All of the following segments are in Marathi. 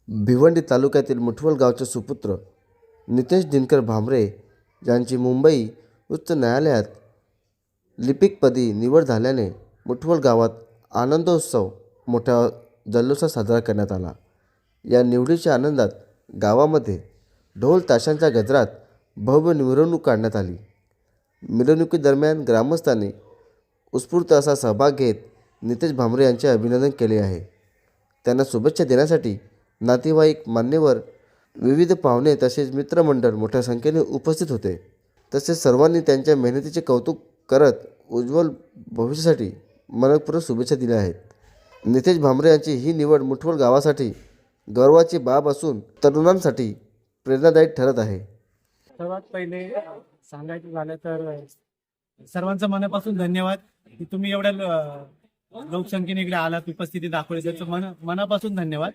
भिवंडी तालुक्यातील मुठवल गावचे सुपुत्र नितेश दिनकर भामरे यांची मुंबई उच्च न्यायालयात लिपिकपदी निवड झाल्याने मुठवल गावात आनंदोत्सव मोठ्या जल्लोषात साजरा करण्यात आला। या निवडीच्या आनंदात गावामध्ये ढोल ताशांच्या गजरात भव्य मिरवणूक काढण्यात आली। मिरवणुकीदरम्यान ग्रामस्थांनी उत्स्फूर्त असा सहभाग घेत नितेश भामरे यांचे अभिनंदन केले आहे। त्यांना शुभेच्छा देण्यासाठी नातेवाईक, मान्यवर, विविध पाहुणे तसेच मित्रमंडळ मोठ्या संख्येने उपस्थित होते। तसेच सर्वांनी त्यांच्या मेहनतीचे कौतुक करत उज्ज्वल भविष्यासाठी मनपूर्वक शुभेच्छा दिल्या आहेत। नितेश भामरे यांची ही निवड मुठवल गावासाठी गौरवाची बाब असून तरुणांसाठी प्रेरणादायी ठरत आहे। सर्वात पहिले सांगायचं झालं तर सर्वांचं मनापासून धन्यवाद की तुम्ही एवढ्या लोकसंख्येने इकडे आलात, उपस्थिती दाखवली, त्याचं मनापासून धन्यवाद।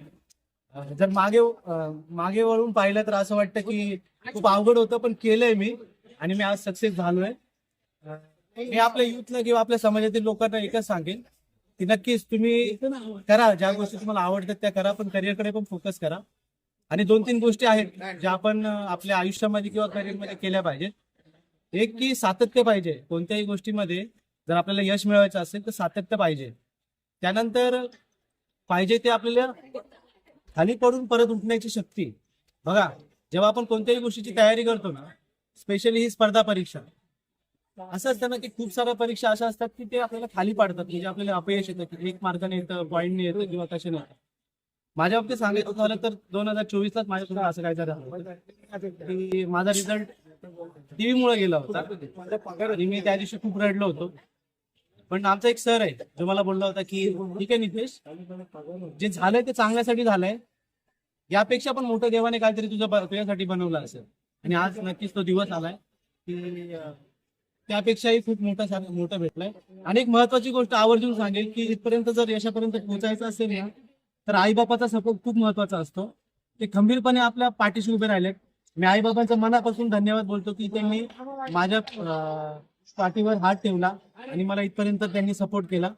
जर मागे वळून पाहिलं तर असं वाटतं की खूप अवघड होतं, पण केलंय मी आणि मी आज सक्सेस झालोय। मी आपल्या युथला किंवा आपल्या समाजातील लोकांना एकच सांगेन की नक्कीच तुम्ही करा, ज्या गोष्टी तुम्हाला आवडतात त्या करा, पण करिअरकडे पण फोकस करा। आणि 2-3 गोष्टी आहेत ज्या आपण आपल्या आयुष्यामध्ये किंवा करिअरमध्ये केल्या पाहिजेत। एक की सातत्य पाहिजे, कोणत्याही गोष्टीमध्ये जर आपल्याला यश मिळवायचं असेल तर सातत्य पाहिजे। त्यानंतर पाहिजे ते आपल्याला खाली पडून परत उठण्याची शक्ती। बघा, जेव्हा आपण कोणत्याही गोष्टीची तयारी करतो ना, स्पेशली ही स्पर्धा परीक्षा, असं असतं ना की खूप साऱ्या परीक्षा अशा असतात की ते आपल्याला खाली पाडतात, म्हणजे आपल्याला अपयश येतं की 1 मार्काने येतं, पॉईंटने येतं किंवा कशाने येतं। माझ्या बाबतीत सांगायचं झालं तर 2024लाच माझ्यासुद्धा असं काय झालं की माझा रिझल्ट टीव्हीमुळे गेला होता आणि मी त्या दिवशी खूप रडलो होतो। पण आमचा एक सर आहे जो मला बोलला होता की ठीक आहे नितेश, जे झालंय ते चांगल्यासाठी झालंय, यापेक्षा पण मोठं देवाने काहीतरी तुझ्यासाठी बनवलं असेल। आणि आज नक्कीच तो दिवस आलाय की त्यापेक्षाही खूप मोठा भेटलाय। आणि एक महत्वाची गोष्ट आवर्जून सांगेल की इथपर्यंत जर यशापर्यंत पोहोचायचं असेल ना, तर आईबापाचा सपोर्ट खूप महत्वाचा असतो। ते खंबीरपणे आपल्या पाठीशी उभे राहिले। मी आईबाबांचा मनापासून धन्यवाद बोलतो की त्यांनी माझ्या पाठीवर हात ठेवला आणि मला इथपर्यंत त्यांनी सपोर्ट केला।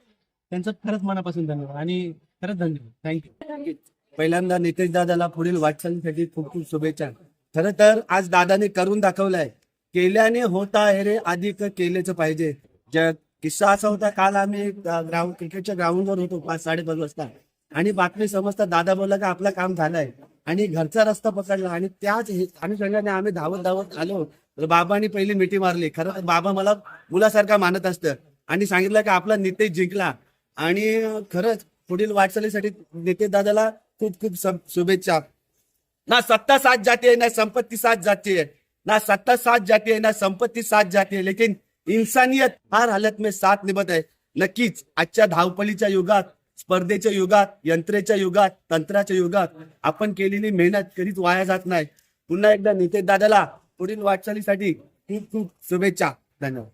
त्यांचं खरंच मनापासून धन्यवाद आणि खरंच धन्यवाद। थँक्यू। पहिल्यांदा नितेश दादाला पुढील वाटचालीसाठी खूप खूप शुभेच्छा। खरं तर आज दादाने करून दाखवलंय, केल्याने होता आहे रे, अधिक केलेच पाहिजे। किस्सा असा होता, काल आम्ही क्रिकेटच्या ग्राउंडवर होतो 5-5:30 वाजता आणि बातमी समजता दादा बोलला की आपलं काम झालंय आणि घरचा रस्ता पकडला आणि त्याच अनुषंगाने आम्ही धावत आलो तर बाबांनी पहिली मिठी मारली। खरं तर बाबा मला मुलासारखा मानत असतं आणि सांगितलं की आपला नितेश जिंकला। आणि खरंच पुढील वाटचालीसाठी नितेश दादाला खूप खूप शुभेच्छा। ना सत्ता साथ जाती है ना संपत्ति साथ जाती है, ना सत्ता साथ जाती है ना संपत्ति साथ जाती है, लेकिन इंसानियत हर हालत में साथ निभत आहे। नक्कीच आजच्या धावपळीच्या युगात, स्पर्धेच्या युगात, यंत्रेच्या युगात, तंत्राच्या युगात आपण केलेली मेहनत कधीच वाया जात नाही। पुन्हा एकदा नितेश दादाला पुढील वाटचालीसाठी खूप खूप शुभेच्छा। धन्यवाद।